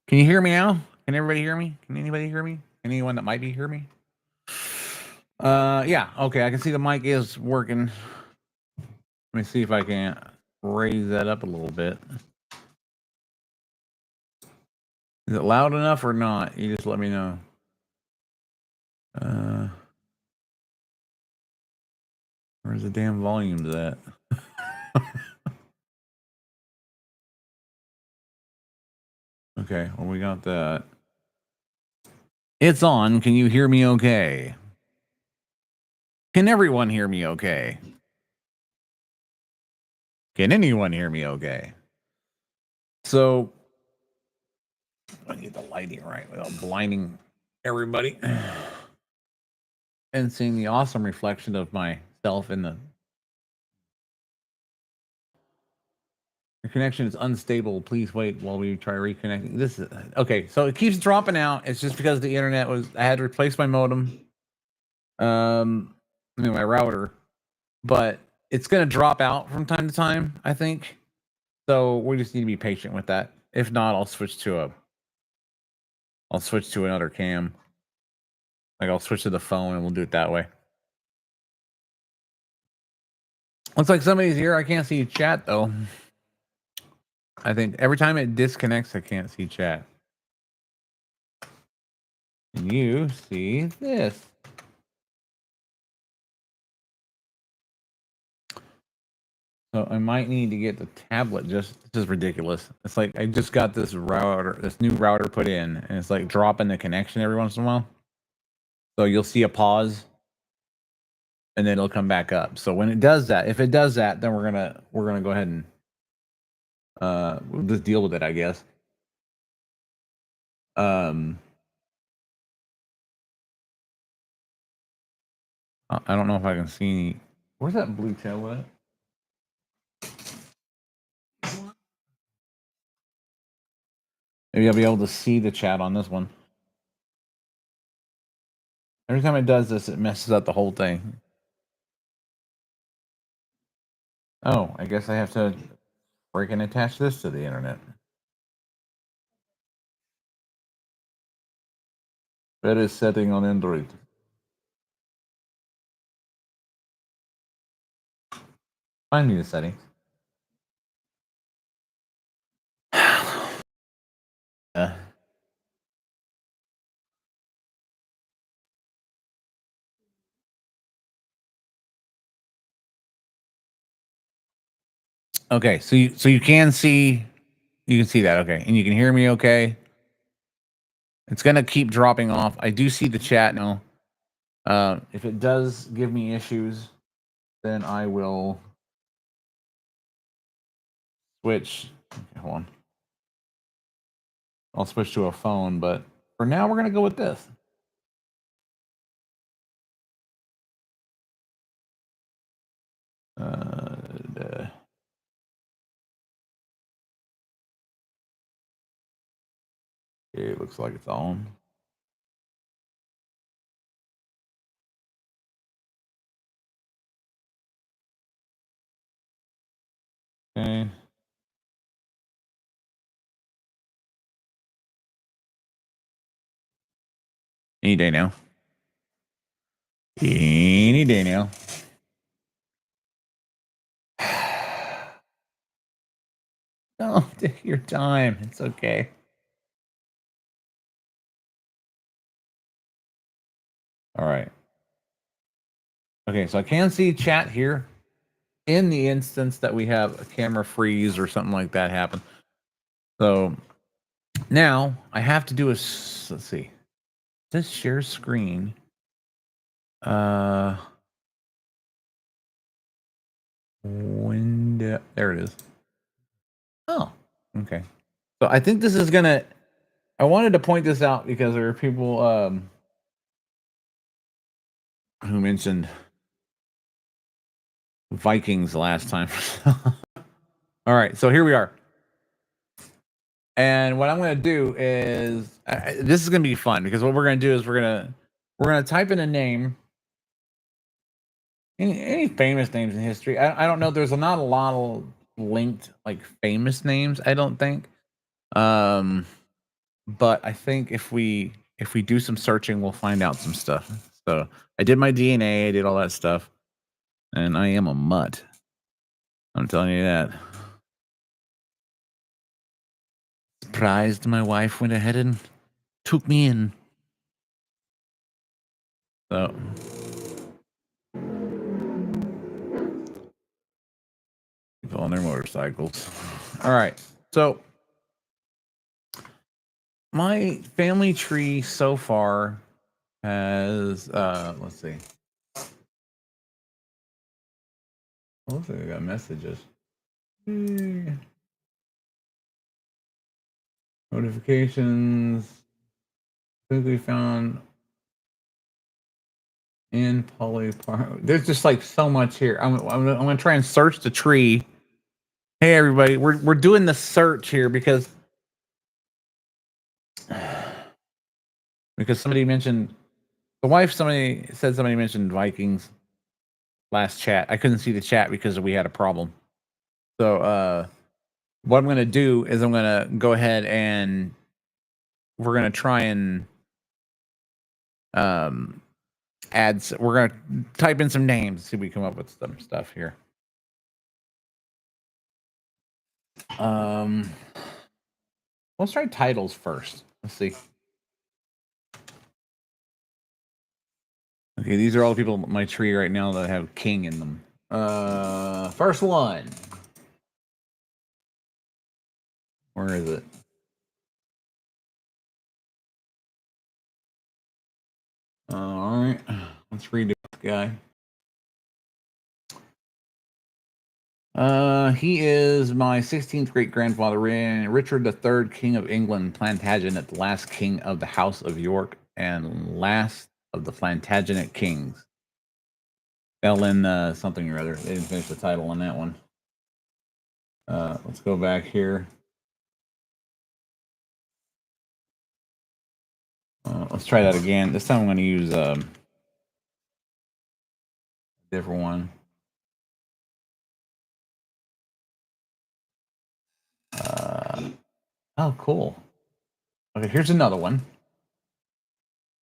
Can you hear me now? Can everybody hear me? Can anybody hear me? Anyone that might be hear me? Yeah. Okay, I can see the mic is working. Let me see if I can raise that up a little bit. Is it loud enough or not? You just let me know. Where's the damn volumes at? Okay, well, we got that. It's on. Can you hear me okay? Can everyone hear me okay? Can anyone hear me okay? So, I need the lighting right without blinding everybody and seeing the awesome reflection of myself in the. Your connection is unstable. Please wait while we try reconnecting. This is okay. So it keeps dropping out. It's just because the internet was. I had to replace my modem, my router, but it's gonna drop out from time to time. I think so. We just need to be patient with that. If not, I'll switch to another cam. Like I'll switch to the phone and we'll do it that way. Looks like somebody's here. I can't see chat though. I think every time it disconnects, I can't see chat. Can you see this? So I might need to get the tablet. This is ridiculous. It's like I just got this new router put in, and it's like dropping the connection every once in a while. So you'll see a pause, and then it'll come back up. So when it does that, if it does that, then we're gonna go ahead and we'll just deal with it, I guess. I don't know if I can see any. Where's that blue tail at? Maybe I'll be able to see the chat on this one. Every time it does this, it messes up the whole thing. Oh, I guess I have to freaking attach this to the internet. Better setting on Android. Find me the settings. Okay, so you can see that, okay, and you can hear me okay. It's gonna keep dropping off. I do see the chat now. If it does give me issues, then I will switch. Okay, hold on. I'll switch to a phone, but for now we're gonna go with this. It looks like it's on. Okay. Any day now. Any day now. Don't take your time. It's okay. All right. Okay, so I can see chat here in the instance that we have a camera freeze or something like that happen. So now I have to do let's see. This share screen. Window. There it is. Oh, okay. So I think this is gonna. I wanted to point this out because there are people who mentioned Vikings last time. All right, so here we are. And what I'm going to do is this is going to be fun because what we're going to do is we're going to type in a name. Any famous names in history? I don't know. There's not a lot of linked like famous names. I don't think. but I think if we do some searching, we'll find out some stuff. So I did my DNA, I did all that stuff, and I am a mutt. I'm telling you that. Surprised my wife went ahead and took me in. So people on their motorcycles. All right. So my family tree so far has let's see. Looks like I got messages. Notifications. Quickly found in polypar. There's just like so much here. I'm gonna try and search the tree. Hey everybody, we're doing the search here because somebody mentioned the wife. Somebody mentioned Vikings last chat. I couldn't see the chat because we had a problem. So what I'm gonna do is I'm gonna go ahead and we're gonna try and we're gonna type in some names, see if we come up with some stuff here. Let's try titles first. Let's see. Okay, these are all the people in my tree right now that have king in them. First one. Where is it? All right, let's read this guy. He is my 16th great grandfather, Richard III, King of England, Plantagenet, the last king of the House of York, and last of the Plantagenet kings. Fell in something or other. They didn't finish the title on that one. Let's go back here. Let's try that again. This time I'm going to use a different one. Oh, cool. Okay, here's another one.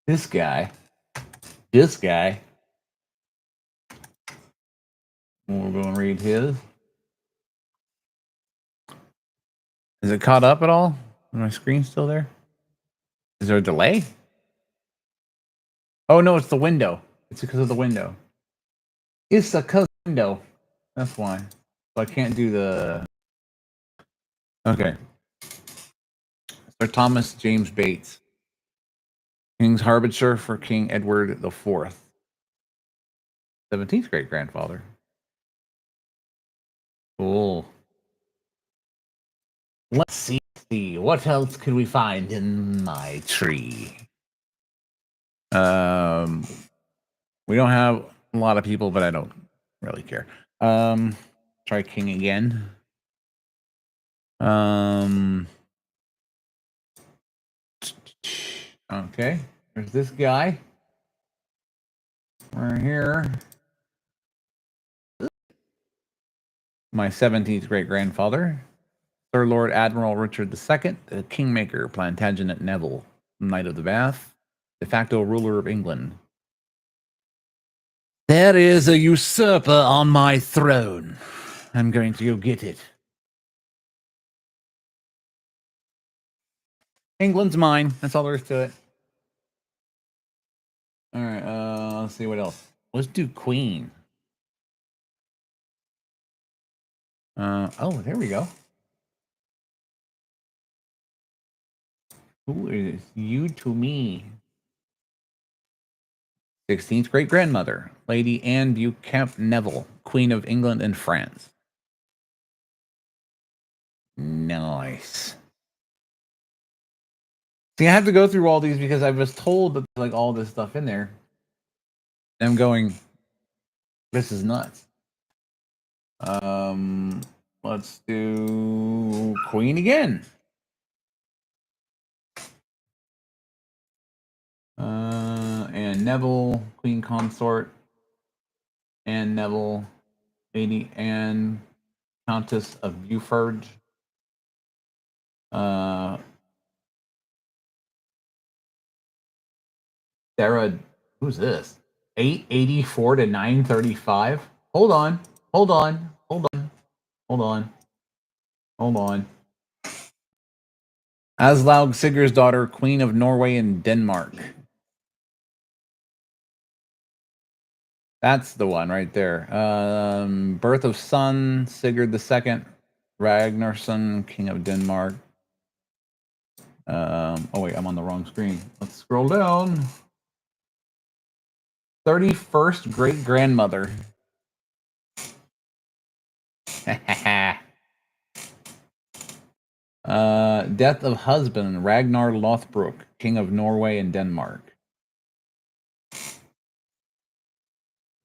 This guy. We'll go and read his. Is it caught up at all? Is my screen still there? Is there a delay? Oh, no, it's the window. It's because of the window. It's because of the window. That's why. So I can't do the... Okay. Sir Thomas James Bates. King's Harbinger for King Edward IV. 17th great grandfather. Cool. Let's see. What else could we find in my tree? We don't have a lot of people, but I don't really care. Try king again. Okay. There's this guy. We're here. My 17th great grandfather, Sir Lord Admiral Richard II, the Kingmaker, Plantagenet Neville, Knight of the Bath, de facto ruler of England. There is a usurper on my throne. I'm going to go get it. England's mine. That's all there is to it. All right. Let's see what else. Let's do Queen. Oh, there we go. Who is you to me? 16th great grandmother, Lady Anne Beauchamp Neville, Queen of England and France. Nice. See, I have to go through all these because I was told that like all this stuff in there. And I'm going, this is nuts. Let's do Queen again. And Neville, Queen Consort, Anne Neville, Lady Anne, Countess of Beaufort. Sarah, who's this? 884 to 935. Hold on. Hold on. Hold on. Hold on. Hold on. Aslaug Sigurdsdottir, Queen of Norway and Denmark. That's the one right there. Birth of son, Sigurd II, Ragnarsson, King of Denmark. Oh wait, I'm on the wrong screen. Let's scroll down. 31st great grandmother. Death of husband, Ragnar Lothbrok, King of Norway and Denmark.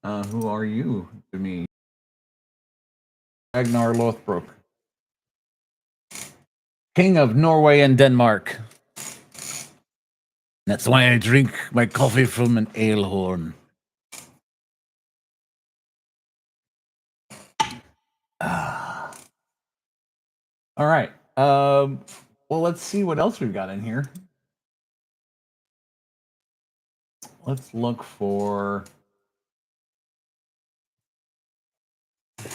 Who are you to me? Ragnar Lothbrok, King of Norway and Denmark. That's why I drink my coffee from an ale horn. All right. Well, let's see what else we've got in here. Let's look for. I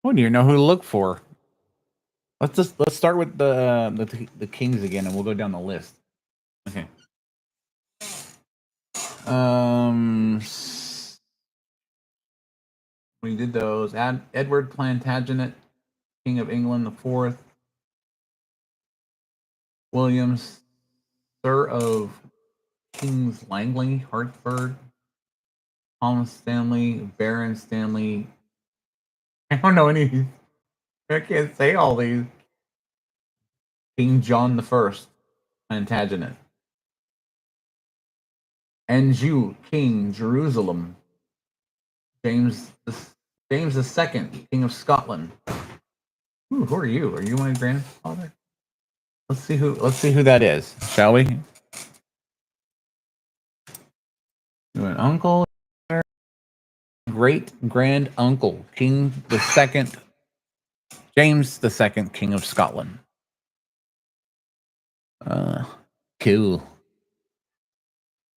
don't even know who to look for. Let's start with the kings again, and we'll go down the list. Okay. We did those. Edward Plantagenet, King of England IV. Williams, Sir of Kings Langley, Hertford. Thomas Stanley, Baron Stanley. I don't know any. I can't say all these. King John I, Plantagenet. Anjou, King, Jerusalem. James II, King of Scotland. Ooh, who are you? Are you my grandfather? Let's see who that is, shall we? You an uncle, great grand uncle, King II, James II, King of Scotland. Cool.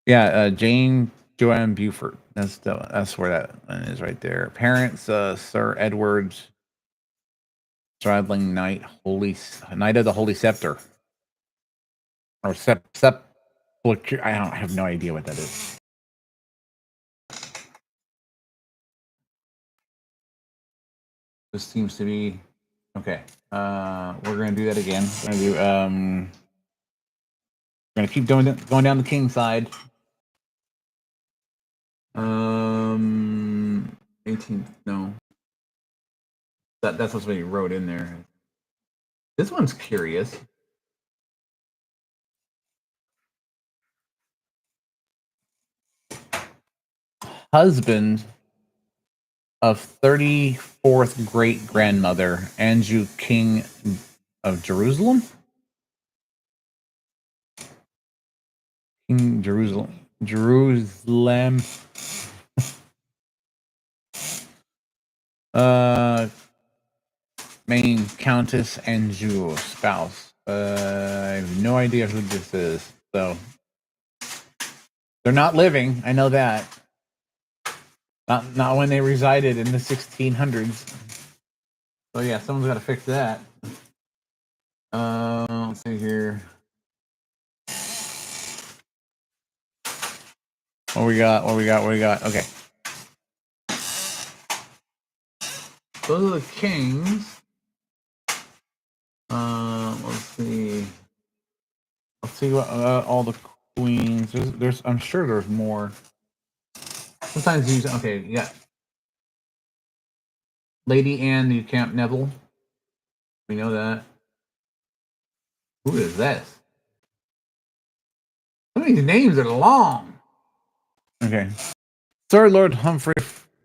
Yeah, Jane Joanne Beaufort. That's where that one is right there. Parents, Sir Edward Stradling Knight, Knight of the Holy Scepter, or I have no idea what that is. This seems to be okay. We're gonna do that again. We're gonna keep going down the king side. 18th, no. That's what he wrote in there. This one's curious. Husband of 34th great grandmother, Anjou, King of Jerusalem. King Jerusalem. Main Countess Anjou, spouse. I have no idea who this is. So they're not living. I know that. Not when they resided in the 1600s. So yeah, someone's got to fix that. Let's see here. What we got? Okay. Those are the kings. Let's see. Let's see what all the queens. There's. I'm sure there's more. Sometimes you. Okay, you got Lady Anne de Camp Neville. We know that. Who is this? Some of these names are long. Okay. Sir Lord Humphrey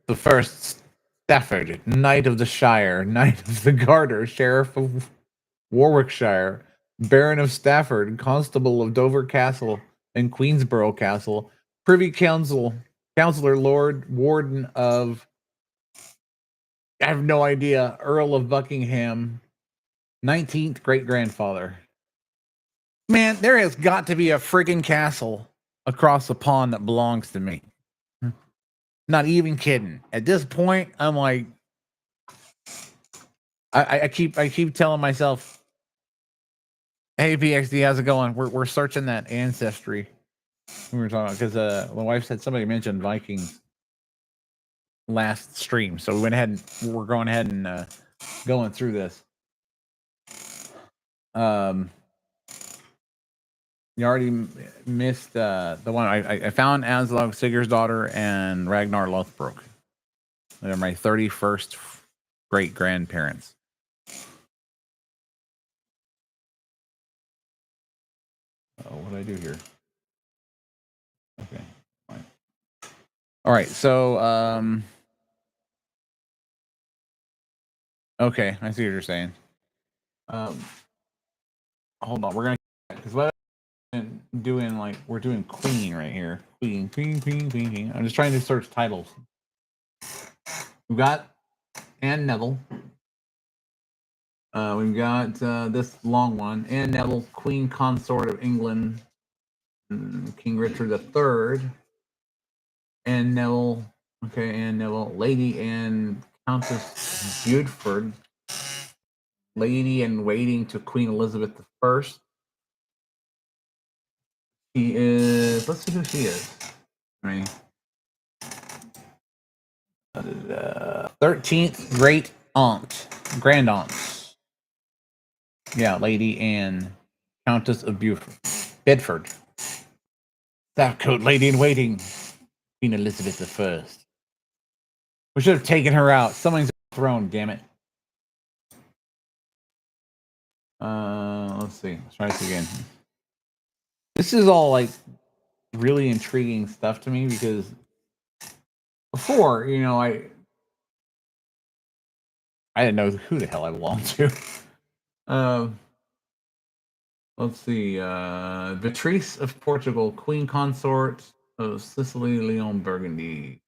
I, Stafford, Knight of the Shire, Knight of the Garter, Sheriff of Warwickshire, Baron of Stafford, Constable of Dover Castle and Queensborough Castle, Privy Councillor, Lord Warden of, I have no idea, Earl of Buckingham, 19th great grandfather. Man, there has got to be a friggin' castle, across the pond that belongs to me. Not even kidding. At this point, I'm like, I keep telling myself, "Hey, PXD, how's it going? We're searching that ancestry we were talking about because my wife said somebody mentioned Vikings last stream, so we went ahead and we're going ahead and going through this. You already missed the one I found Aslog Sigur's daughter and Ragnar Lothbrok. They're my 31st great grandparents. What did I do here? Okay, fine. All right, so okay, I see what you're saying. Hold on, we're gonna because what I'm doing like we're doing Queen right here. Queen. I'm just trying to search titles. We've got Anne Neville. We've got this long one. Anne Neville, Queen Consort of England, King Richard III. Anne Neville, okay, Anne Neville, Lady Anne Countess Beaufort, Lady in waiting to Queen Elizabeth I. She is. Let's see who she is. Right. 13th great aunt, grand aunt. Yeah, Lady Anne, Countess of Bedford. Southcote Lady in Waiting, Queen Elizabeth I. We should have taken her out. Somebody's on the throne, damn it. Let's see. Let's try this again. This is all like really intriguing stuff to me because before, you know, I didn't know who the hell I belonged to. Let's see. Beatrice of Portugal, Queen Consort of Sicily, Leon, Burgundy.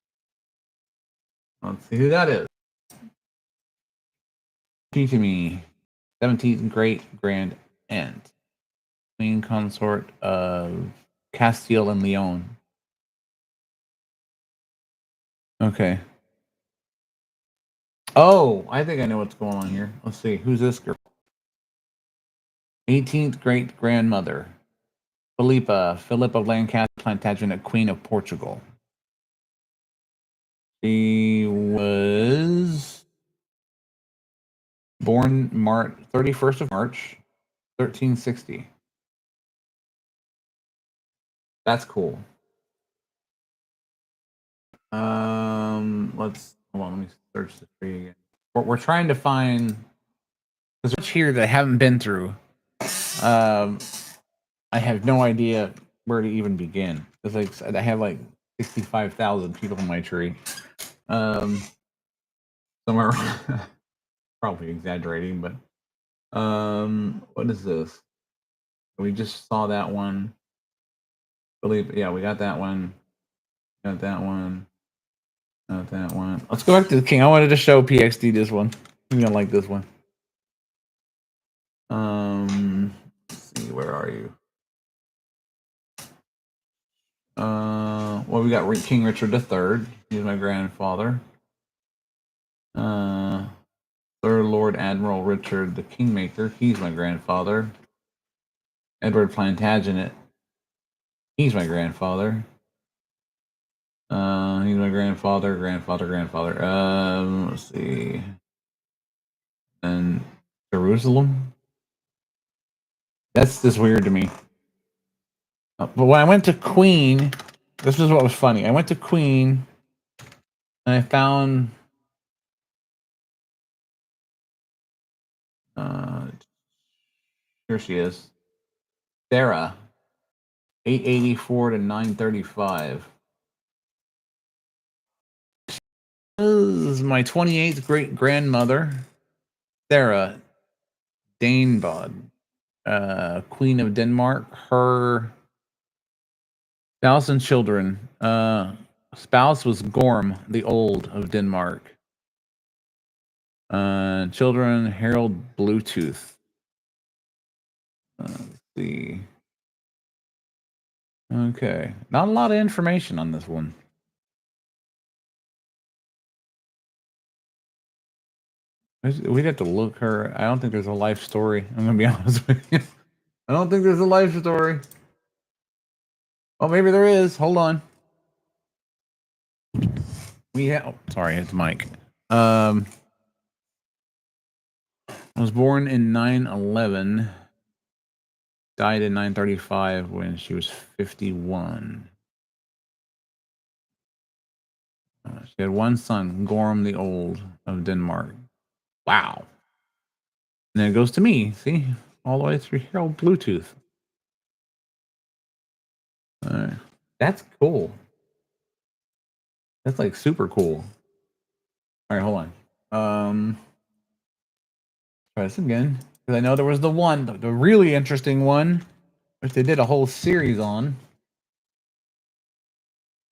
Let's see who that is. Teach me. 17th great grand aunt, Queen Consort of Castile and Leon. Okay. Oh, I think I know what's going on here. Let's see. Who's this girl? 18th great grandmother, Philip of Lancaster Plantagenet, Queen of Portugal. She was born 31st of March, 1360. That's cool. Let's hold on. Let me search the tree again. We're trying to find. There's much here that I haven't been through. I have no idea where to even begin. It's like I have like 65,000 people in my tree. Somewhere probably exaggerating, but what is this? We just saw that one. Yeah, we got that one. Got that one. Got that one. Let's go back to the king. I wanted to show PXD this one. He's gonna like this one. Let's see, where are you? Well, we got King Richard III. He's my grandfather. Third Lord Admiral Richard the Kingmaker. He's my grandfather. Edward Plantagenet. He's my grandfather. He's my grandfather. Let's see. And Jerusalem. That's just weird to me. But when I went to Queen, this is what was funny. I went to Queen, and I found here she is, Sarah, 884 to 935. This is my 28th great grandmother, Sarah Danebod, Queen of Denmark. Her spouse and children. Spouse was Gorm the Old of Denmark. Children Harold Bluetooth. Let's see. Okay. Not a lot of information on this one. We'd have to look her. I don't think there's a life story. I'm gonna be honest with you. I don't think there's a life story. Oh, maybe there is. Hold on. We have. Oh, sorry, it's Mike. I was born in 9/11. Died in 9/35 when she was 51. She had one son, Gorm the Old of Denmark. Wow. And then it goes to me. See, all the way through here, all Bluetooth. That's cool. That's like super cool. All right, hold on. Try this again because I know there was the one, the really interesting one, which they did a whole series on.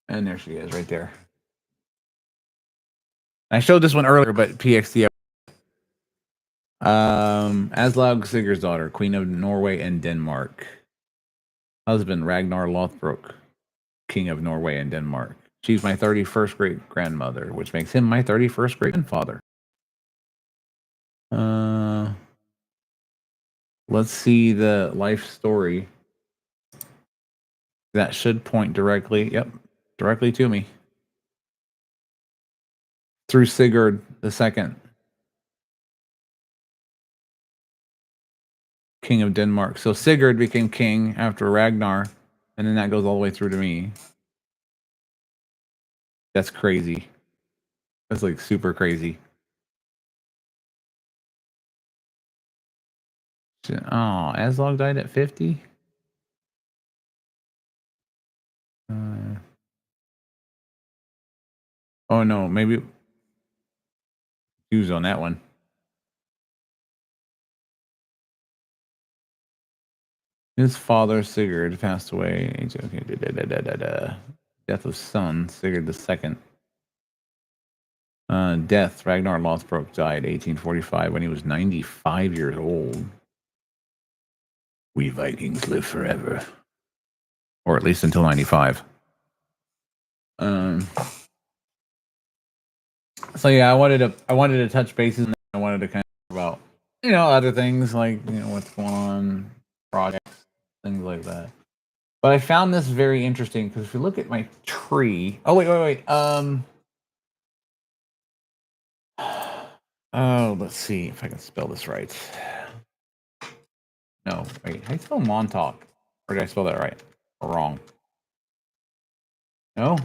And there she is, right there. I showed this one earlier, but PXD. Aslaug Sigurd's daughter, Queen of Norway and Denmark. Husband Ragnar Lothbrok, King of Norway and Denmark. She's my 31st great grandmother, which makes him my 31st great grandfather. Let's see the life story. That should point directly, directly to me. Through Sigurd II, King of Denmark. So Sigurd became king after Ragnar, and then that goes all the way through to me. That's crazy. That's like super crazy. Oh, Aslog died at 50? Oh no, maybe he was on that one. His father Sigurd passed away. Okay, death of son Sigurd II. Death Ragnar Lothbrok died 1845 when he was 95 years old. We Vikings live forever, or at least until 95. So yeah, I wanted to touch bases, and I wanted to kind of talk about other things like what's going on, projects, things like that. But I found this very interesting because if you look at my tree, oh wait. Oh, let's see if I can spell this right. No, wait, how do you spell Montauk? Or did I spell that right or wrong? No,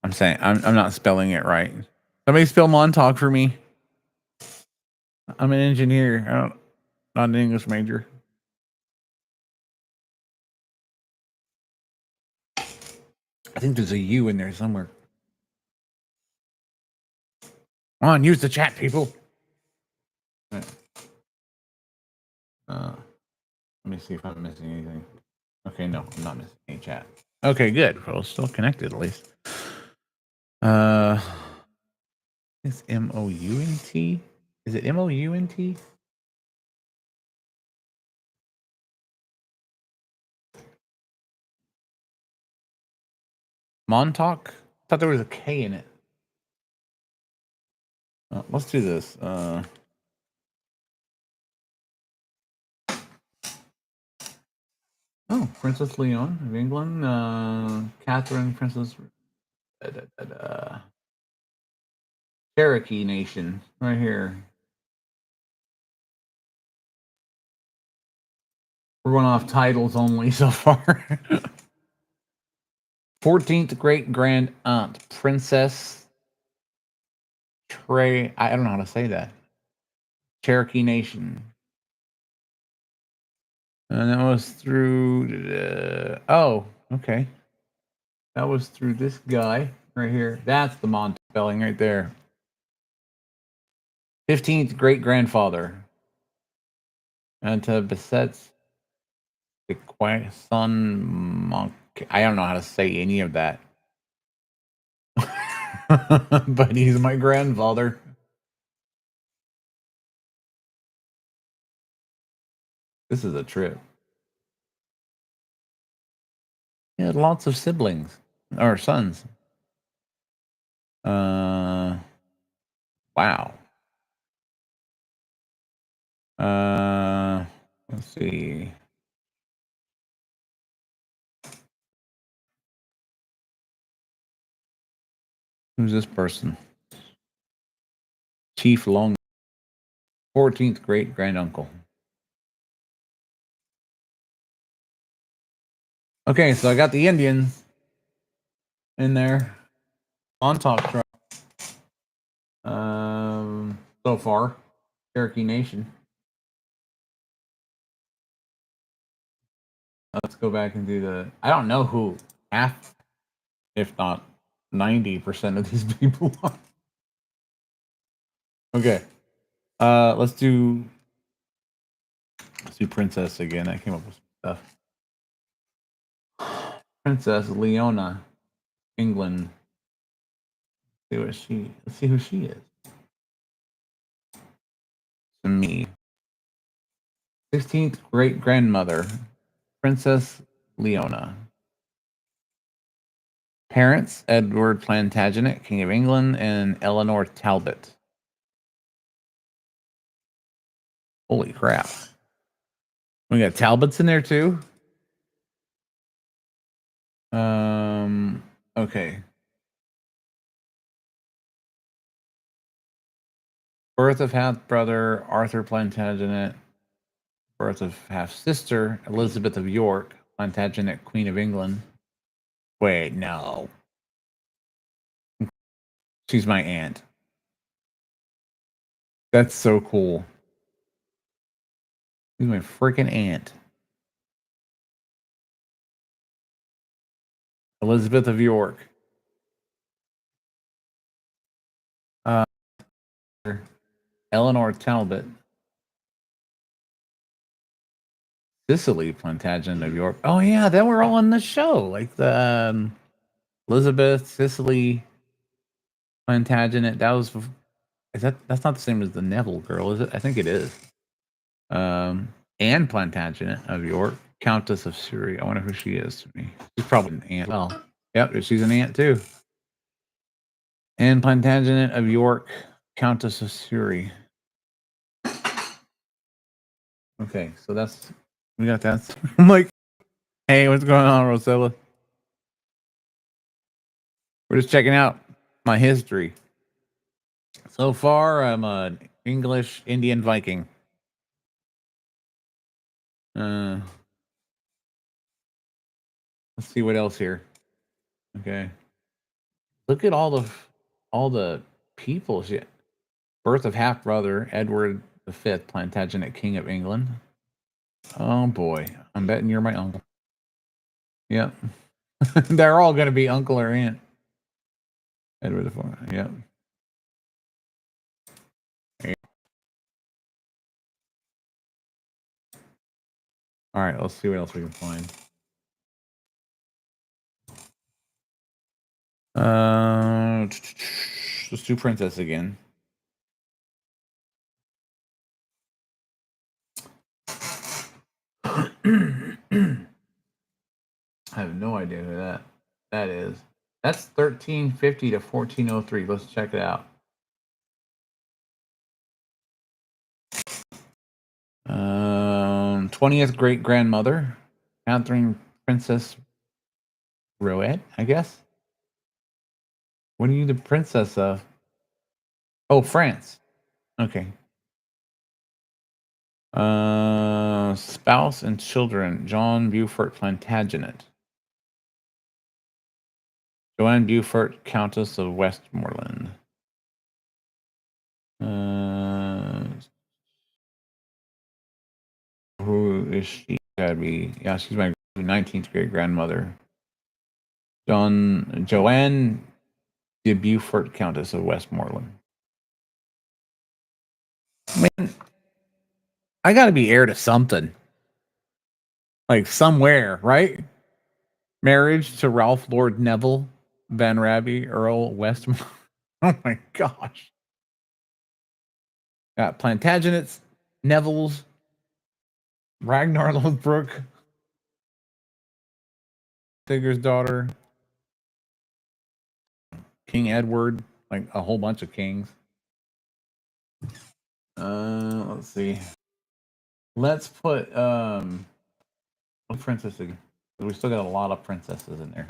I'm saying I'm not spelling it right. Somebody spell Montauk for me. I'm an engineer. Not an English major. I think there's a U in there somewhere. Come on, use the chat, people. Right. Let me see if I'm missing anything. Okay, no, I'm not missing any chat. Okay, good. Well, still connected at least. It's MOUNT. Is it MOUNT? Montauk? I thought there was a K in it. Let's do this. Princess Leon of England. Catherine, Princess. Cherokee Nation, right here. We're going off titles only so far. 14th great grand aunt, Princess Trey. I don't know how to say that. Cherokee Nation. And that was through. Okay. That was through this guy right here. That's the Mont spelling right there. 15th great grandfather. And to Beset's the son monk. I don't know how to say any of that. But he's my grandfather. This is a trip. He had lots of siblings or sons. Wow. Let's see. Who's this person? Chief Long, 14th great granduncle. Okay, so I got the Indians in there on top truck. So far, Cherokee Nation. Let's go back and do the. I don't know who half, if not 90% of these people are. Okay. Let's do Princess again. I came up with some stuff. Princess Leona, England. Let's see who she is. To me. 16th great grandmother, Princess Leona. Parents, Edward Plantagenet, King of England, and Eleanor Talbot. Holy crap. We got Talbots in there too? Okay. Birth of half-brother, Arthur Plantagenet. Birth of half-sister, Elizabeth of York, Plantagenet, Queen of England. Wait, no. She's my aunt. That's so cool. She's my freaking aunt. Elizabeth of York. Eleanor Talbot. Cicely Plantagenet of York. Oh yeah, they were all on the show. Like the Elizabeth, Cicely Plantagenet. That was that's not the same as the Neville girl, is it? I think it is. Anne Plantagenet of York, Countess of Surrey. I wonder who she is to me. She's probably an aunt. Well, yep, she's an aunt too. Anne Plantagenet of York, Countess of Surrey. Okay, so we got that. I'm like, hey, what's going on, Rosella? We're just checking out my history. So far, I'm an English Indian Viking. Let's see what else here. Okay, look at all the people. Shit. Birth of half brother Edward V, Plantagenet, King of England. Oh boy, I'm betting you're my uncle. Yep, they're all going to be uncle or aunt. Edward IV. Yep. All right, let's see what else we can find. Let's do princess again. I have no idea who that is. That's 1350 to 1403. Let's check it out. 20th great grandmother, Catherine Princess Roet, I guess. What are you the princess of? Oh, France. Okay. Spouse and children, John Beaufort Plantagenet. Joanne Beaufort, Countess of Westmoreland. Who is she? Gotta be, yeah, she's my 19th great grandmother. Joanne de Beaufort, Countess of Westmoreland. Man, I gotta be heir to something. Like somewhere, right? Marriage to Ralph Lord Neville, Van Raby, Earl Westmoreland. Oh my gosh. Got Plantagenets, Nevilles, Ragnar Lothbrok, Sigurd's daughter, King Edward, like a whole bunch of kings. Let's see. Let's put what princess again? We still got a lot of princesses in there.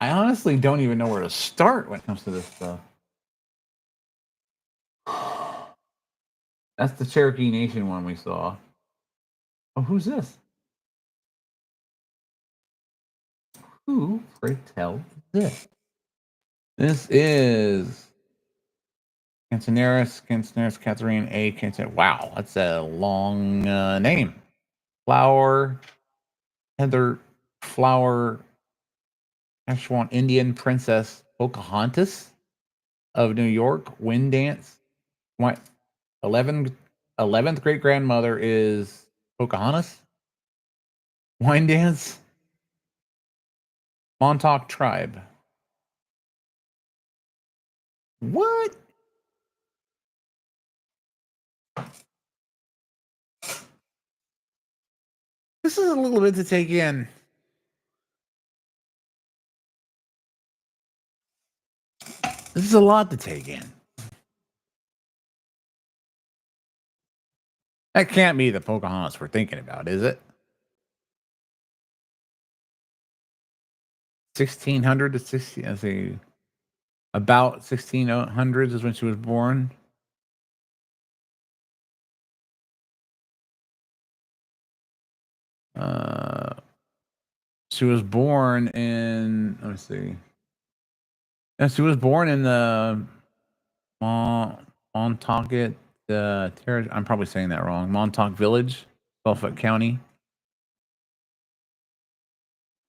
I honestly don't even know where to start when it comes to this stuff. That's the Cherokee Nation one we saw. Oh, who's this? Who, pray tell, is this? This is Cancenaris, Catherine A. Cancer. Wow, that's a long name. Flower, Heather, Flower, Ashwan, Indian Princess Pocahontas of New York, Wind Dance. What? 11th great grandmother is Pocahontas. Wine Dance. Montauk Tribe. What? This is a little bit to take in. This is a lot to take in. That can't be the Pocahontas we're thinking about, is it? 1600 to 60, I say about 1600s is when she was born. She was born in, let me see. Yeah, she was born in the Montauk, I'm probably saying that wrong. Montauk Village, Suffolk County.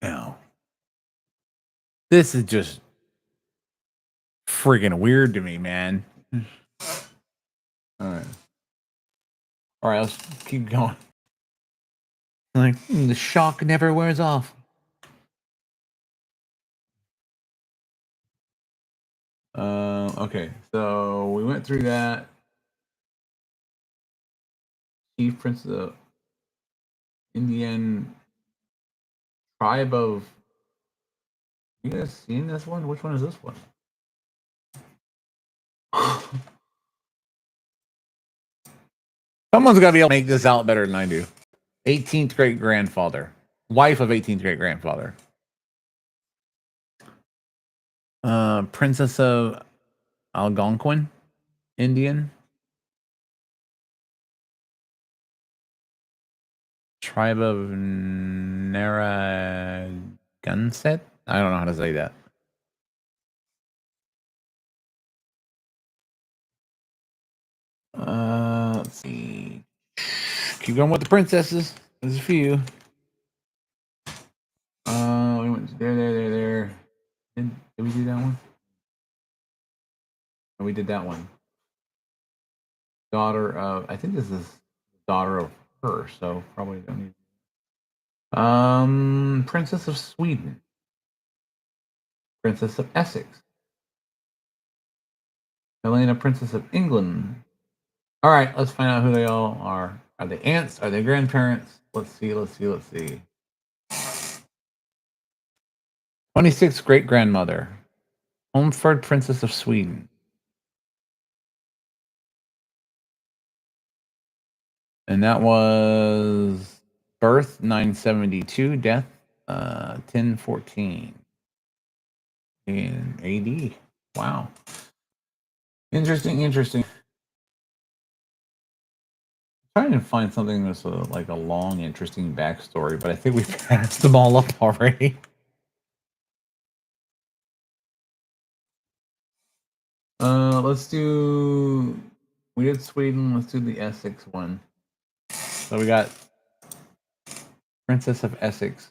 No. This is just freaking weird to me, man. All right. All right, let's keep going. Like, the shock never wears off. Okay, so we went through that. Chief Prince of the Indian tribe of. You guys seen this one? Which one is this one? Someone's got to be able to make this out better than I do. 18th great grandfather, wife of 18th great grandfather. Princess of Algonquin, Indian. Tribe of Narragansett. I don't know how to say that. Let's see. Keep going with the princesses. There's a few. We went there. Did we do that one? No, we did that one. Daughter of, I think this is daughter of her, so probably don't need. Princess of Sweden. Princess of Essex. Helena, Princess of England. All right, let's find out who they all are. Are they aunts? Are they grandparents? Let's see. 26th great grandmother. Holmford, Princess of Sweden. And that was birth 972, death 1014 in AD. Wow. Interesting. Trying to find something that's like a long, interesting backstory, but I think we passed them all up already. Let's do. We did Sweden. Let's do the Essex one. So we got Princess of Essex.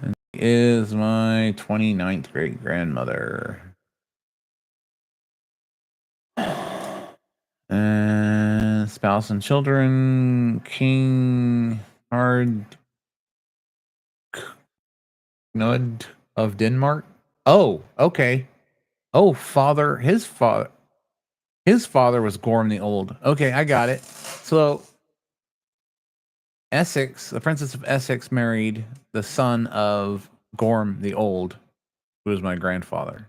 And is my 29th great grandmother. And spouse and children, King Hard Knud of Denmark. Oh, okay. Oh, his father. His father was Gorm the Old. Okay, I got it. So Essex, the Princess of Essex, married the son of Gorm the Old, who was my grandfather.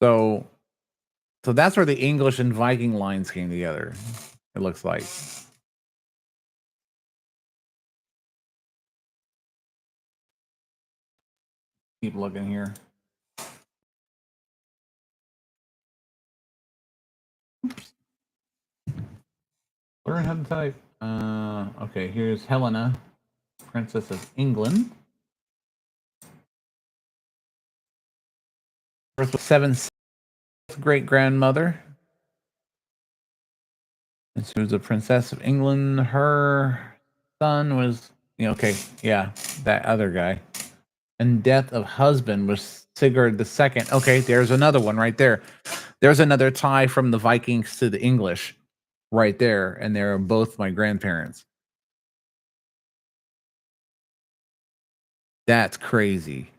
So, so that's where the English and Viking lines came together. It looks like. Keep looking here. Oops. Learn how to type. Okay, here's Helena, Princess of England. Seventh great grandmother. And she was a princess of England. Her son was, okay, yeah, that other guy. And death of husband was Sigurd II. Okay, there's another one right there. There's another tie from the Vikings to the English right there. And they're both my grandparents. That's crazy.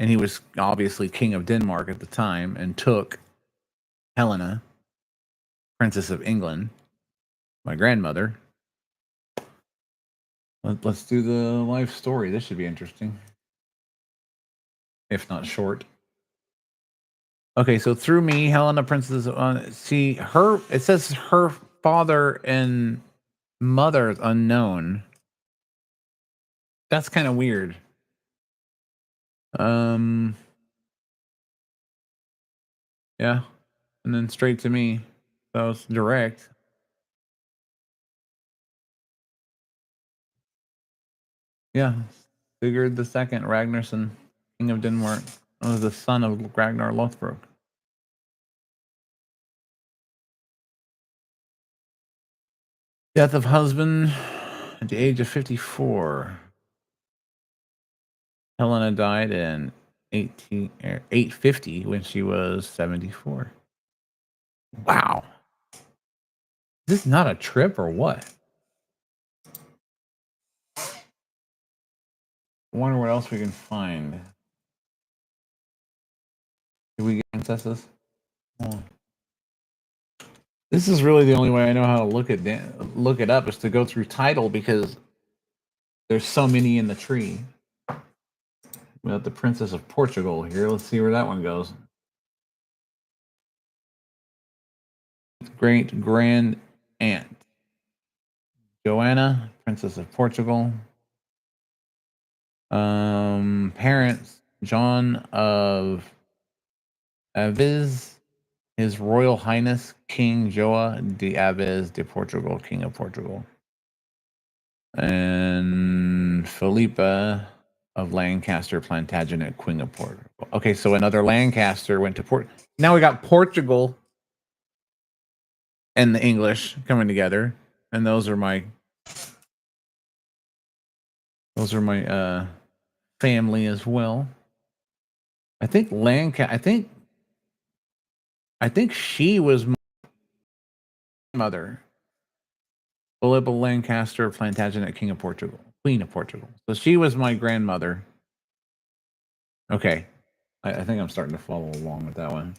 And he was obviously king of Denmark at the time and took Helena, Princess of England, my grandmother. Let's do the life story. This should be interesting, if not short. Okay, so through me, Helena, Princess. See her. It says her father and mother is unknown. That's kind of weird. Yeah, and then straight to me. That was direct. Yeah, Sigurd II Ragnarsson, king of Denmark, was the son of Ragnar Lothbrok. Death of husband at the age of 54. Helena died in 850 when she was 74. Wow. Is this not a trip or what? I wonder what else we can find. Did we get ancestors? Oh. This is really the only way I know how to look it up is to go through title because there's so many in the tree. We got the Princess of Portugal here. Let's see where that one goes. Great grand aunt Joanna, Princess of Portugal. Parents John of Aviz, His Royal Highness King Joa de Aviz de Portugal, King of Portugal, and Philippa of Lancaster, Plantagenet, Queen of Portugal. Okay, so another Lancaster went to Port. Now we got Portugal and the English coming together, and those are my family as well. I think I think she was my mother. Philippa Lancaster, Plantagenet, King of Portugal, Queen of Portugal. So she was my grandmother. Okay, I think I'm starting to follow along with that one.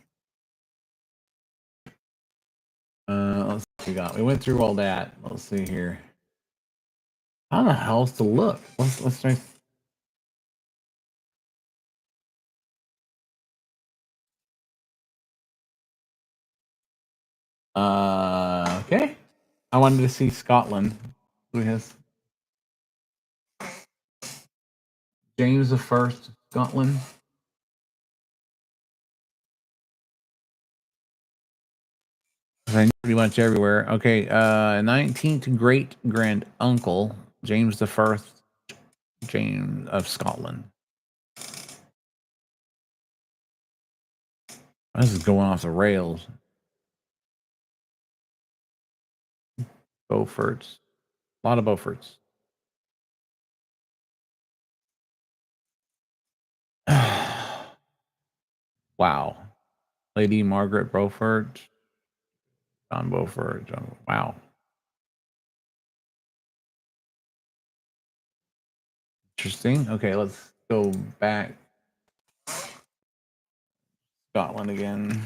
Let's see what we got. We went through all that. Let's see here. How the hell's to look? Let's try. Okay. I wanted to see Scotland. Who has James I, Scotland? I know pretty much everywhere. Okay, 19th great grand uncle James I, James of Scotland. This is going off the rails. Beauforts, a lot of Beauforts. Wow, Lady Margaret Beaufort, John Beaufort. Wow. Interesting. Okay, let's go back. Scotland again.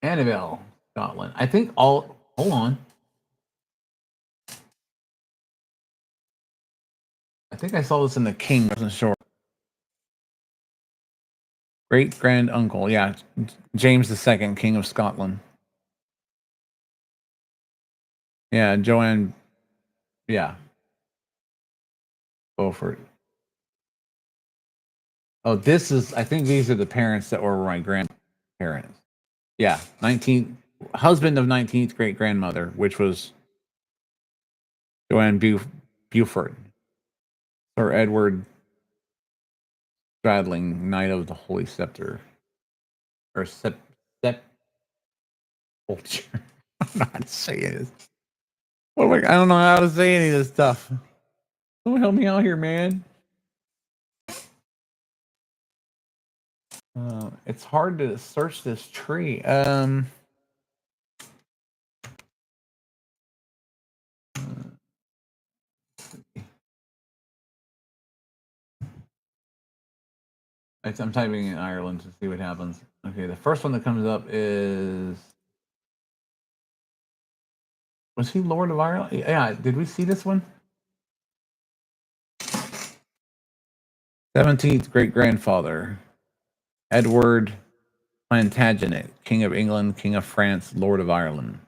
Annabelle, Scotland. I think all. Hold on. I think I saw this in the King. I wasn't sure. Great grand uncle. Yeah, James II, King of Scotland. Yeah, Joanne. Yeah, Beaufort. Oh, this is. I think these are the parents that were my grandparents. Yeah, 19th husband of 19th great grandmother, which was Joanne Beaufort, Sir Edward Stradling, Knight of the Holy Scepter, or Sepulture. I don't know how to say it. Oh my, I don't know how to say any of this stuff. Don't help me out here, man. It's hard to search this tree. I'm typing in Ireland to see what happens. Okay, the first one that comes up is. Was he Lord of Ireland? Yeah, did we see this one? 17th great grandfather, Edward Plantagenet, King of England, King of France, Lord of Ireland.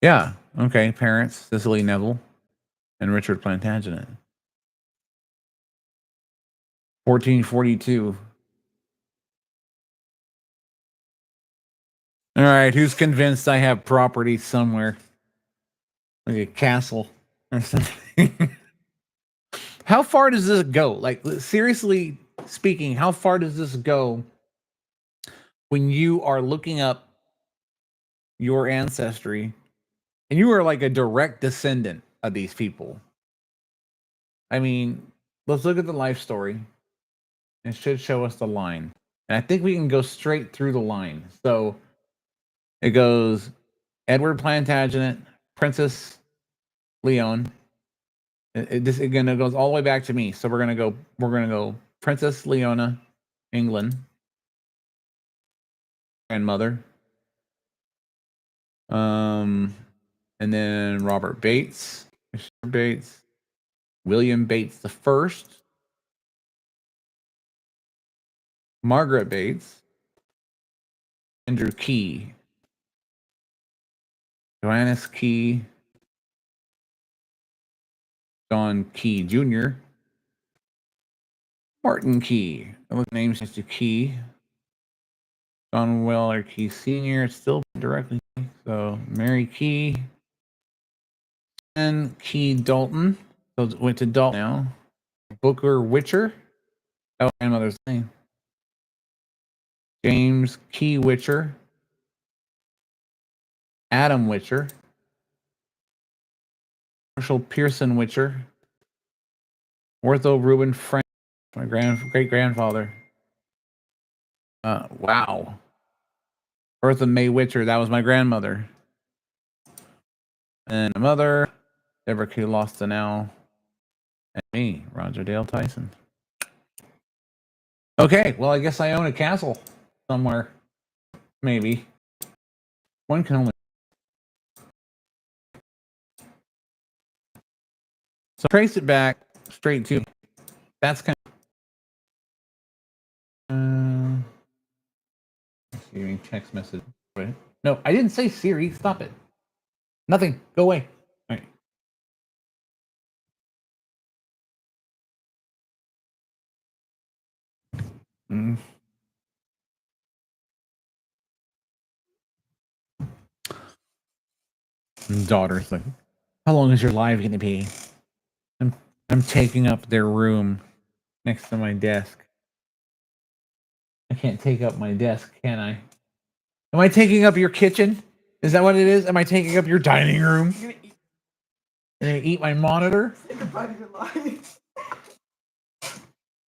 Yeah, okay, parents, Cicely Neville and Richard Plantagenet. 1442. All right, who's convinced I have property somewhere? Like a castle or something. How far does this go? Like, seriously speaking, how far does this go when you are looking up your ancestry and you are like a direct descendant of these people? I mean, let's look at the life story. It should show us the line. And I think we can go straight through the line. So it goes Edward Plantagenet, Princess Leon. It goes all the way back to me. So we're gonna go Princess Leona, England, grandmother. And then Robert Bates, William Bates the First, Margaret Bates, Andrew Key, Johannes Key, John Key Jr., Martin Key. I look names next to Key. John Weller Key Sr. Still directly. So Mary Key. And Key Dalton. So it went to Dalton now. Booker Witcher. Oh, grandmother's name. James Key Witcher. Adam Witcher. Marshall Pearson Witcher. Ortho Reuben Frank. My great grandfather. Wow. Bertha May Witcher. That was my grandmother. And my mother, Deborah K. Lostanell. And me, Roger Dale Tyson. Okay, well, I guess I own a castle somewhere. Maybe. One can only. So trace it back straight to. That's kind of. Receiving text message. Wait. No, I didn't say Siri. Stop it. Nothing. Go away. All right. Mm. Daughter's like, how long is your live going to be? I'm taking up their room next to my desk. I can't take up my desk, can I? Am I taking up your kitchen? Is that what it is? Am I taking up your dining room? And I eat my monitor?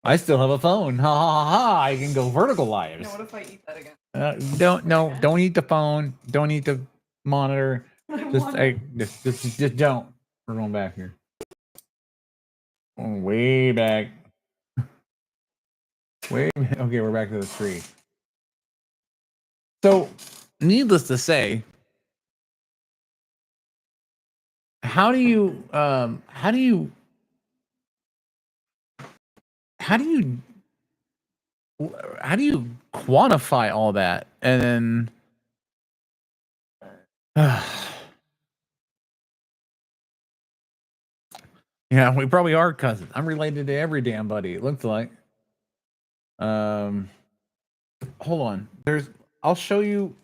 I still have a phone. Ha ha ha ha! I can go vertical lives. No, what if I eat that again? Don't eat the phone. Don't eat the monitor. Just don't. We're going back here. Way back. Okay, we're back to the tree. So, needless to say, how do you how do you how do you how do you quantify all that? And then yeah, we probably are cousins. I'm related to every damn buddy, it looks like. Um hold on. I'll show you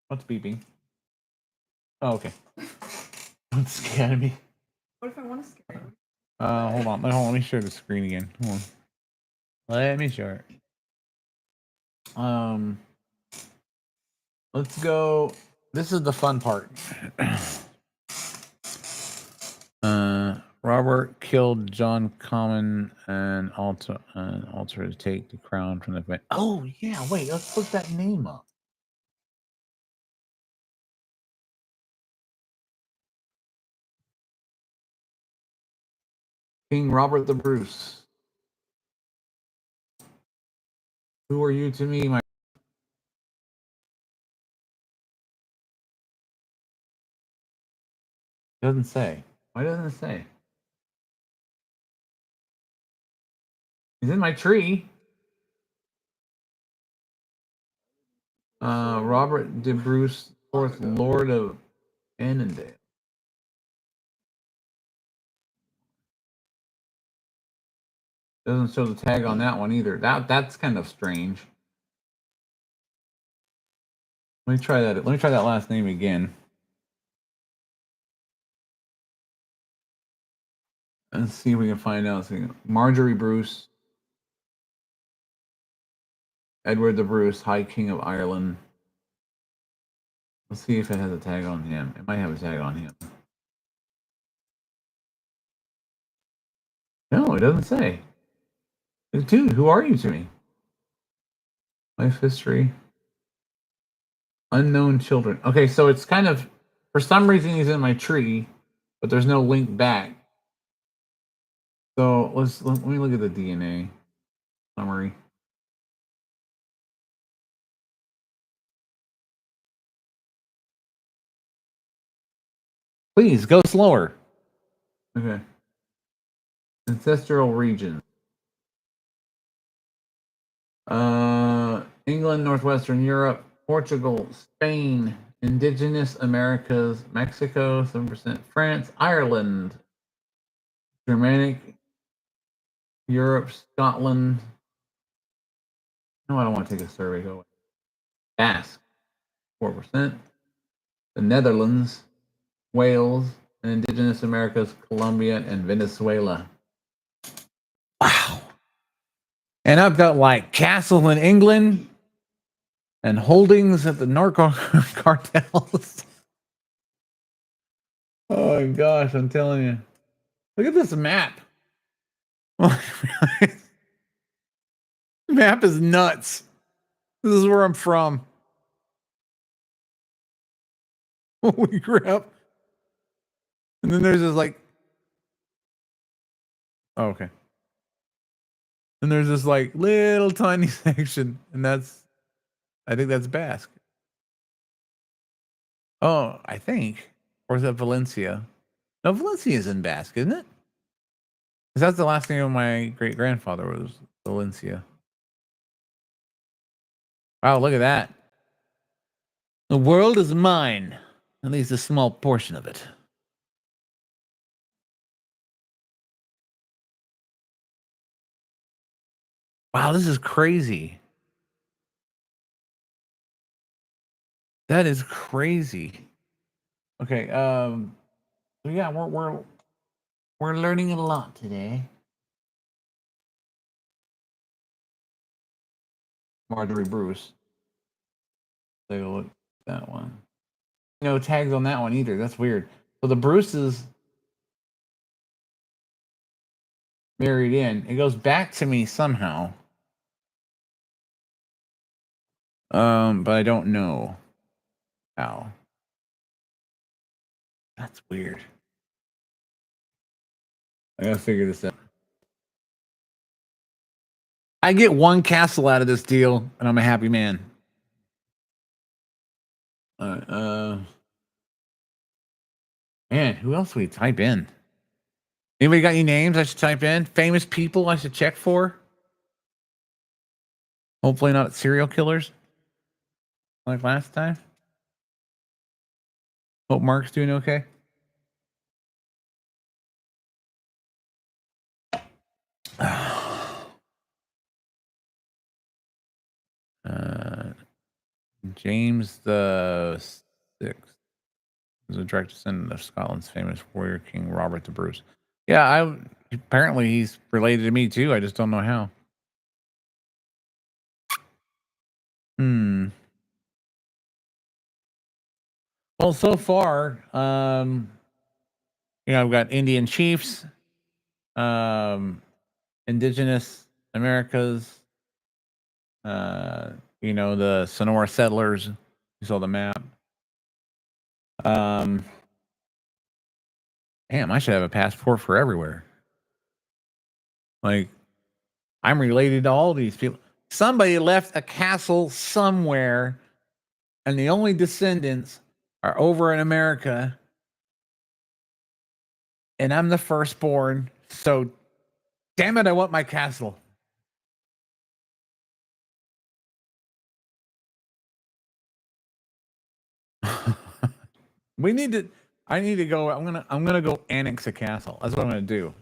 what's beeping. Oh, okay. Don't scare me. What if I want to scare you? Hold on. Let me share the screen again. Hold on. Let me share it. Let's go. This is the fun part. Robert killed John Common and alter to take the crown from the. Oh yeah, wait. Let's look that name up. King Robert the Bruce. Who are you to me, my? Doesn't say. Why doesn't it say? He's in my tree. Robert de Bruce, fourth Lord of Annandale. Doesn't show the tag on that one either. That's kind of strange. Let me try that. Let me try that last name again. Let's see if we can find out. Marjorie Bruce, Edward the Bruce, High King of Ireland. Let's see if it has a tag on him. It might have a tag on him. No, it doesn't say. Dude, who are you to me? Life history. Unknown children. Okay, so it's kind of, for some reason he's in my tree, but there's no link back. So let me look at the DNA summary. Please go slower. Okay. Ancestral region. England, Northwestern Europe, Portugal, Spain, Indigenous Americas, Mexico, 7%, France, Ireland, Germanic, Europe, Scotland. No, I don't want to take a survey. Go away. Basque, 4%. The Netherlands, Wales, and Indigenous Americas, Colombia, and Venezuela. Wow. And I've got like Castle in England and holdings at the narco cartels. Oh my gosh, I'm telling you. Look at this map. Map is nuts. This is where I'm from. Holy crap. And then there's this like, oh, okay. And there's this like little tiny section, and I think that's Basque. Oh, I think. Or is that Valencia? No, Valencia is in Basque, isn't it? Because that's the last name of my great grandfather was Valencia. Wow, look at that. The world is mine. At least a small portion of it. Wow, this is crazy. That is crazy. Okay, so yeah, we're learning a lot today. Marjorie Bruce. Take a look at that one. No tags on that one either. That's weird. So the Bruces married in. It goes back to me somehow. But I don't know how. That's weird. I gotta figure this out. I get one castle out of this deal, and I'm a happy man. All right. Man, who else do we type in? Anybody got any names I should type in? Famous people I should check for? Hopefully not serial killers like last time. Hope Mark's doing okay. James the Sixth was a direct descendant of Scotland's famous warrior king Robert the Bruce. Yeah, apparently he's related to me too. I just don't know how. Well, so far, I've got Indian chiefs, indigenous Americas, the Sonora settlers. You saw the map. Damn, I should have a passport for everywhere. Like, I'm related to all these people. Somebody left a castle somewhere, and the only descendants are over in America, and I'm the firstborn. So, damn it, I want my castle. I need to go. I'm gonna go annex a castle. That's what I'm gonna do.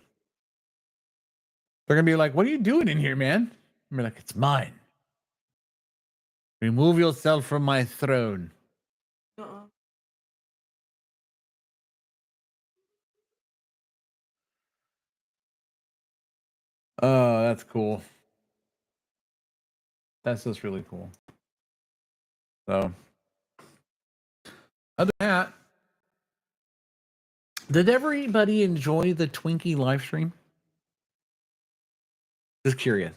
They're gonna be like, "What are you doing in here, man?" I'm like, "It's mine. Remove yourself from my throne." Uh-uh. Oh, that's cool. That's just really cool. So, other than that, did everybody enjoy the Twinkie live stream? Just curious.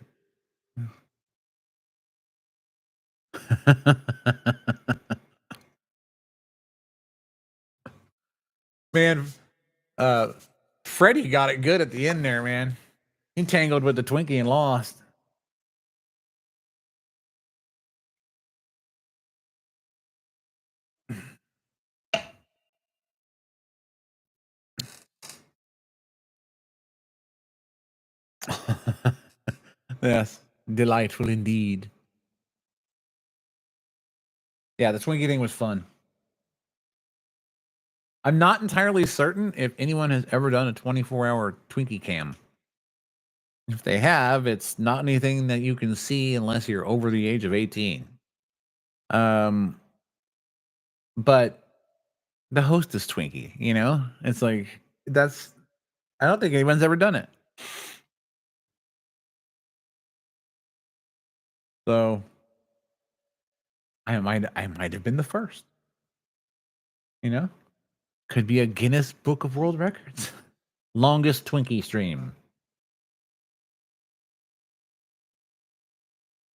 Man, Freddie got it good at the end there, man. He tangled with the Twinkie and lost. Yes, delightful indeed. Yeah, the Twinkie thing was fun. I'm not entirely certain if anyone has ever done a 24-hour Twinkie cam. If they have, it's not anything that you can see unless you're over the age of 18. But the hostess Twinkie, it's like I don't think anyone's ever done it. So I might have been the first. Could be a Guinness Book of World Records. Longest Twinkie stream.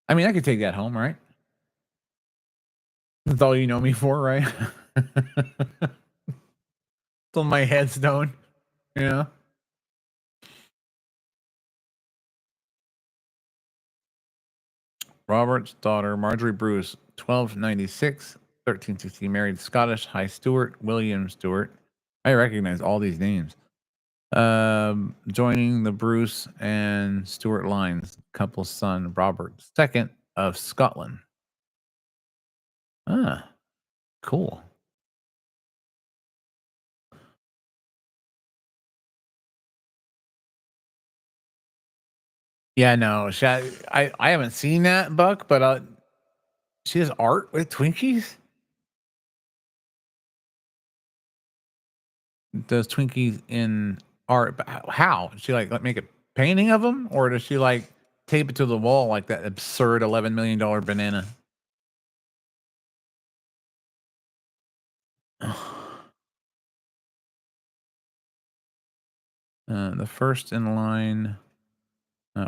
I mean, I could take that home, right? That's all you know me for, right? It's on my headstone, Robert's daughter, Marjorie Bruce, 1296, 1360, married Scottish High Steward William Stewart. I recognize all these names. Joining the Bruce and Stewart lines, couple's son, Robert II of Scotland. Ah, cool. Yeah, no, I haven't seen that, Buck, but she has art with Twinkies? Does Twinkies in art? But how? Does she like make a painting of them, or does she like tape it to the wall like that absurd $11 million banana? The first in line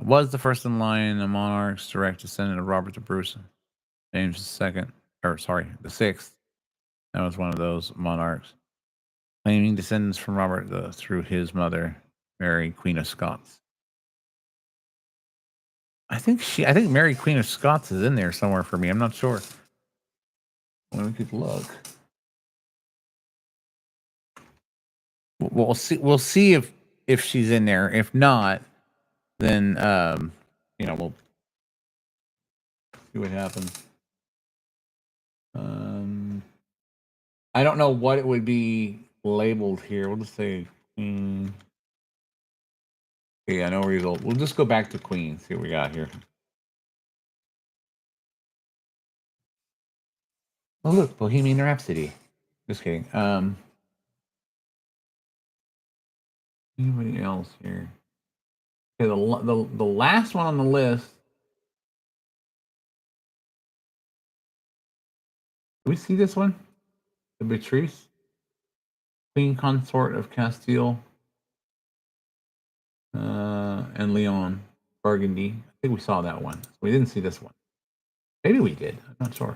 was the first in line a monarch's direct descendant of Robert the Bruce, James II, the sixth. That was one of those monarchs, claiming descendants from Robert through his mother, Mary, Queen of Scots. I think Mary, Queen of Scots is in there somewhere for me. I'm not sure. Let me take a look. We'll see. We'll see if she's in there. If not, then we'll see what happens. I don't know what it would be labeled here. We'll just say queen. Yeah, no result. We'll just go back to queen. See what we got here. Oh look, Bohemian Rhapsody. Just kidding. Anybody else here? Okay, the last one on the list. Do we see this one? The Beatrice, Queen Consort of Castile, and Leon, Burgundy. I think we saw that one. We didn't see this one. Maybe we did. I'm not sure.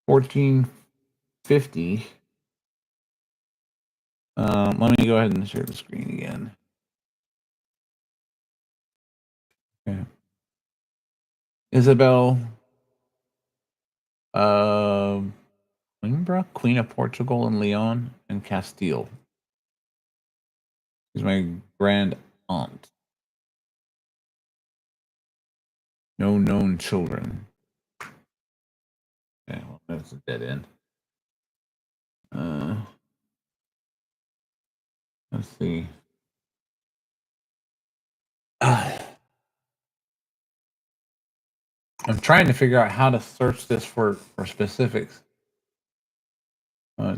1450. Let me go ahead and share the screen again. Okay. Isabel, Coimbra, Queen of Portugal and Leon and Castile. She's my grand aunt. No known children. Okay, well, that's a dead end. Let's see. I'm trying to figure out how to search this for specifics. I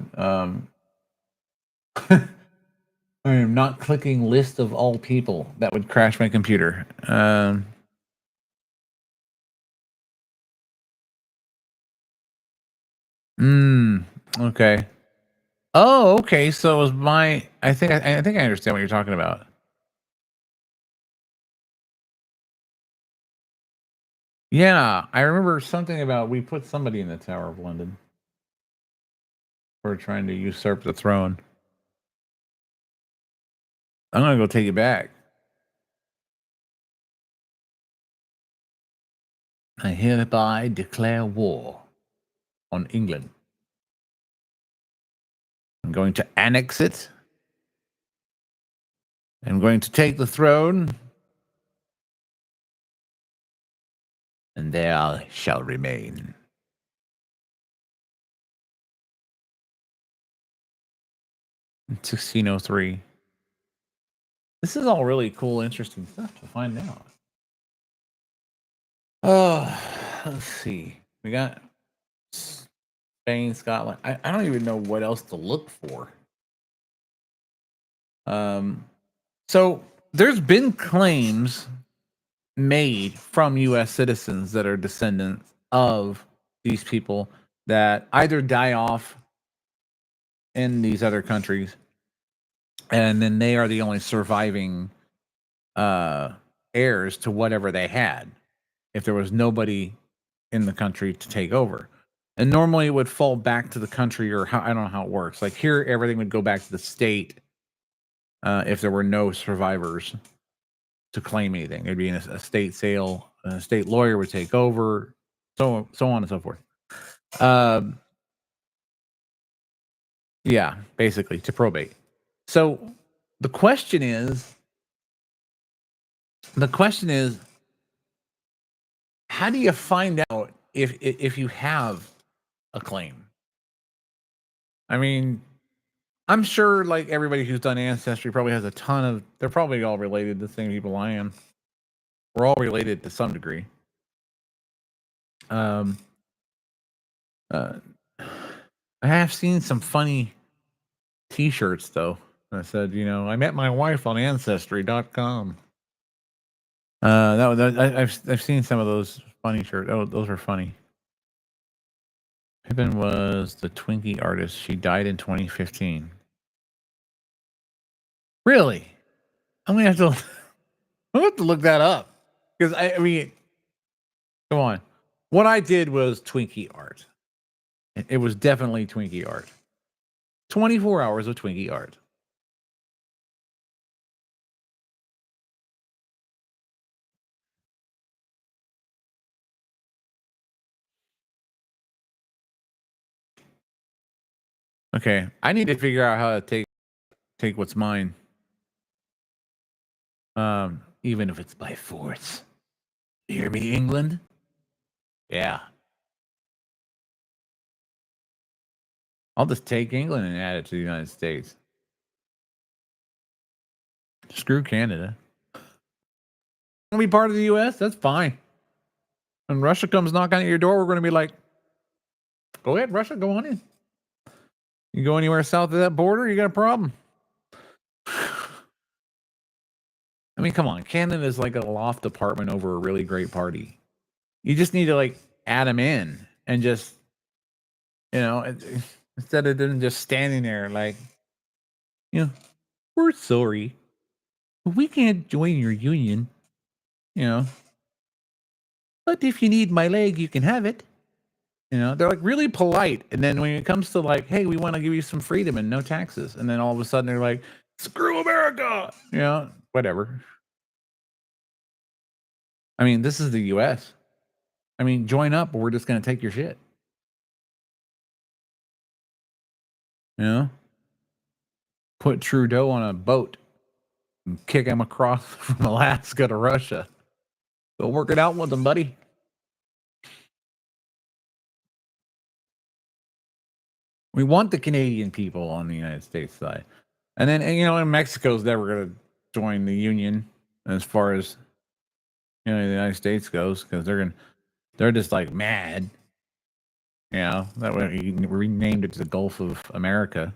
am not clicking list of all people. That would crash my computer. Okay. Oh, okay. So it was my. I think I understand what you're talking about. Yeah, I remember something about we put somebody in the Tower of London for trying to usurp the throne. I'm gonna go take it back. I hereby declare war on England. I'm going to annex it. I'm going to take the throne. And there I shall remain. In 1603. This is all really cool, interesting stuff to find out. Oh, let's see. We got Spain, Scotland. I don't even know what else to look for. So there's been claims made from U.S. citizens that are descendants of these people that either die off in these other countries, and then they are the only surviving heirs to whatever they had. If there was nobody in the country to take over, and normally it would fall back to the country, or how I don't know how it works. Like here, everything would go back to the state if there were no survivors to claim anything. It'd be in a state sale. A state lawyer would take over, so on and so forth. Yeah, basically to probate. So the question is, how do you find out if you have a claim? I mean, I'm sure like everybody who's done Ancestry probably has a ton of. They're probably all related to the same people I am. We're all related to some degree. I have seen some funny T-shirts though. I said, I met my wife on Ancestry.com. I've seen some of those funny shirts. Oh, those are funny. Pippin was the Twinkie artist. She died in 2015. Really? I'm gonna have to. I'm gonna have to look that up because I mean, come on. What I did was Twinkie art. It was definitely Twinkie art. 24 hours of Twinkie art. Okay, I need to figure out how to take what's mine. Even if it's by force. You hear me, England? Yeah. I'll just take England and add it to the United States. Screw Canada. Want to be part of the U.S.? That's fine. When Russia comes knocking at your door, we're going to be like, go ahead, Russia, go on in. You go anywhere south of that border, you got a problem. I mean, come on. Canada is like a loft apartment over a really great party. You just need to like add them in and just, you know, instead of them just standing there like, you know, we're sorry. We can't join your union, you know. But if you need my leg, you can have it. You know, they're like really polite. And then when it comes to like, hey, we want to give you some freedom and no taxes. And then all of a sudden they're like, screw America. You know, whatever. I mean, this is the US. I mean, join up or we're just going to take your shit. You know, put Trudeau on a boat and kick him across from Alaska to Russia. Go work it out with them, buddy. We want the Canadian people on the United States side. And then, you know, and Mexico's never going to join the union as far as, you know, the United States goes because they're just like mad. You know, that way he renamed it to the Gulf of America.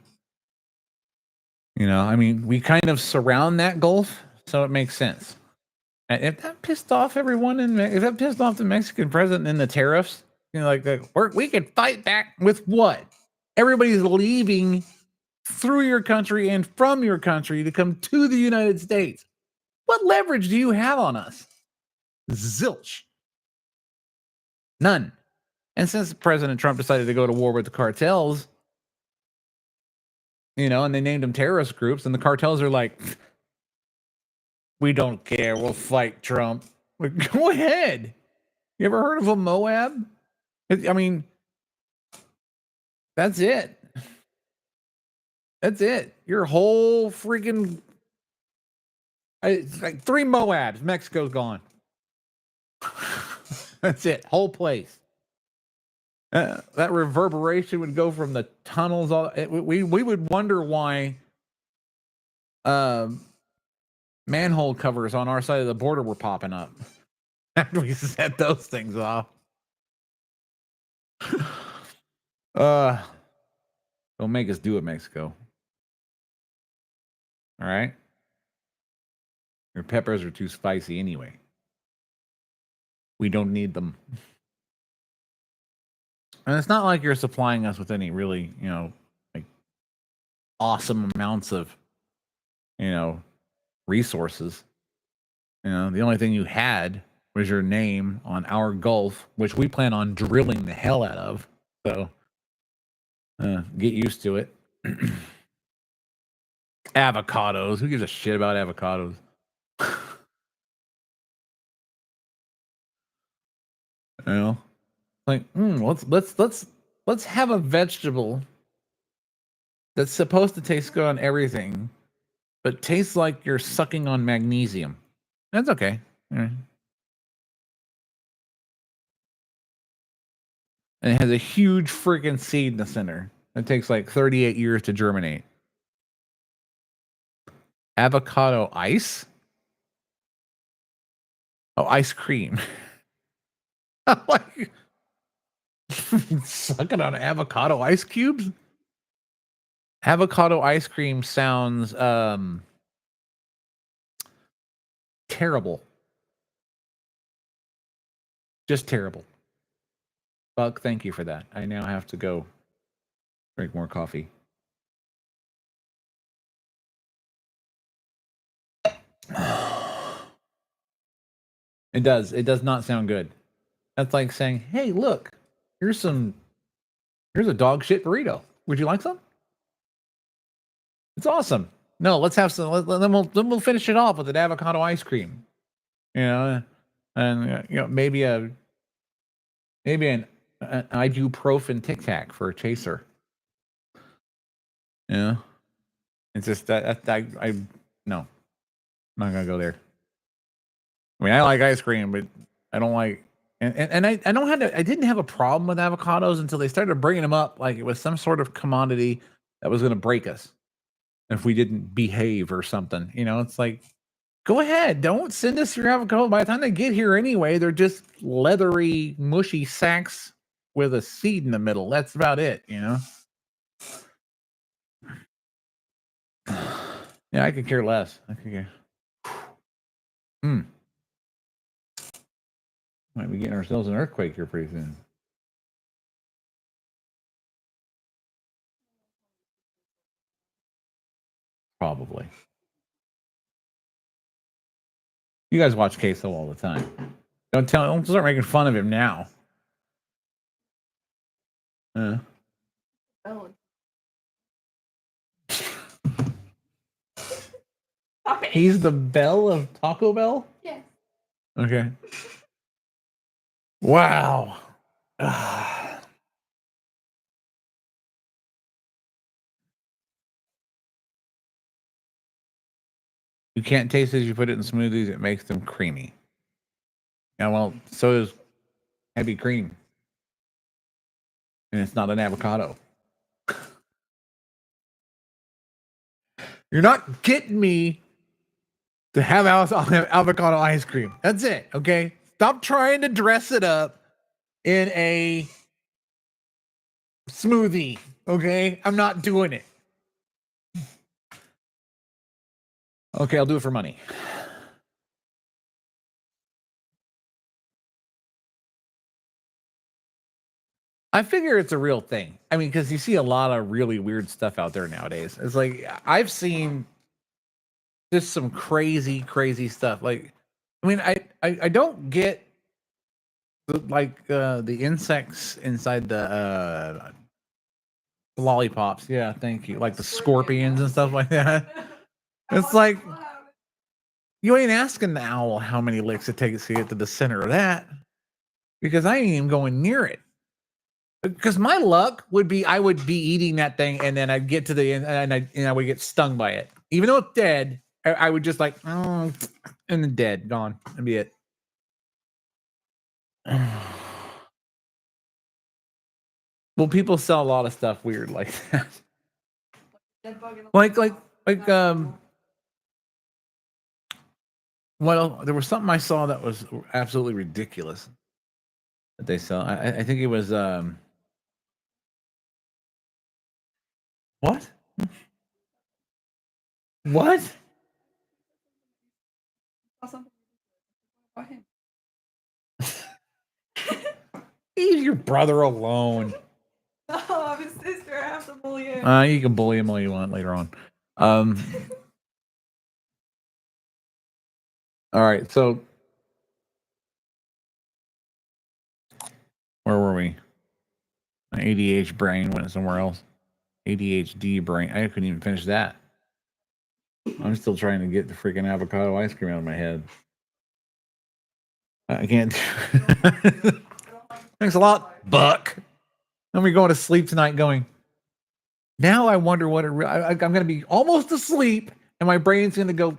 You know, I mean, we kind of surround that Gulf, so it makes sense. And if that pissed off everyone, if that pissed off the Mexican president and the tariffs, you know, like we could fight back with what? Everybody's leaving through your country and from your country to come to the United States. What leverage do you have on us? Zilch. None. And since President Trump decided to go to war with the cartels, you know, and they named them terrorist groups, and the cartels are like, we don't care. We'll fight Trump. Like, go ahead. You ever heard of a Moab? I mean, that's it. That's it. Your whole freaking. It's like 3 Moabs. Mexico's gone. That's it. Whole place. That reverberation would go from the tunnels. We would wonder why manhole covers on our side of the border were popping up after we set those things off. Don't make us do it, Mexico. All right? Your peppers are too spicy anyway. We don't need them. And it's not like you're supplying us with any really, you know, like awesome amounts of, you know, resources. You know, the only thing you had was your name on our Gulf, which we plan on drilling the hell out of. So get used to it. Avocados. Who gives a shit about avocados? You know, like let's have a vegetable that's supposed to taste good on everything, but tastes like you're sucking on magnesium. That's okay. And it has a huge freaking seed in the center. It takes like 38 years to germinate. Avocado ice? Oh, ice cream. Like sucking on avocado ice cubes? Avocado ice cream sounds terrible. Just terrible. Buck, thank you for that. I now have to go drink more coffee. It does. It does not sound good. That's like saying, "Hey, look, here's a dog shit burrito. Would you like some?" It's awesome. No, let's have some. Then we'll finish it off with an avocado ice cream. You know, and you know maybe an ibuprofen Tic Tac for a chaser. Yeah. It's just that I no, I'm not gonna go there. I mean, I like ice cream, but I don't like. And I don't have I didn't have a problem with avocados until they started bringing them up like it was some sort of commodity that was going to break us if we didn't behave or something. You know, it's like, go ahead, don't send us your avocado. By the time they get here anyway, they're just leathery, mushy sacks with a seed in the middle. That's about it, you know. Yeah, I could care less. I could care. Might be getting ourselves an earthquake here pretty soon. Probably. You guys watch Queso all the time. Don't start making fun of him now. Oh. He's the Bell of Taco Bell? Yes. Okay. Wow. You can't taste it as you put it in smoothies. It makes them creamy. Yeah, well, so does heavy cream. And it's not an avocado. You're not getting me to have avocado ice cream. That's it, okay? Stop trying to dress it up in a smoothie, okay? I'm not doing it. Okay, I'll do it for money. I figure it's a real thing. I mean, because you see a lot of really weird stuff out there nowadays. It's like I've seen just some crazy, crazy stuff. Like, I mean, I don't get the insects inside the lollipops. Yeah, thank you. Like the scorpions and stuff like that. It's like you ain't asking the owl how many licks it takes to get to the center of that, because I ain't even going near it. Because my luck would be I would be eating that thing and then I'd get to the end and I would get stung by it. Even though it's dead, I would just like, and then dead, gone. That'd be it. Well, people sell a lot of stuff weird like that. Well, there was something I saw that was absolutely ridiculous that they sell. I think it was what? What? Leave your brother alone. No, I'm his sister. I have to bully him. You can bully him all you want later on. All right, so where were we? My ADHD brain went somewhere else. ADHD brain. I couldn't even finish that. I'm still trying to get the freaking avocado ice cream out of my head. I can't. Thanks a lot, Buck. And we're going to sleep tonight going, now I wonder what I'm going to be almost asleep and my brain's going to go,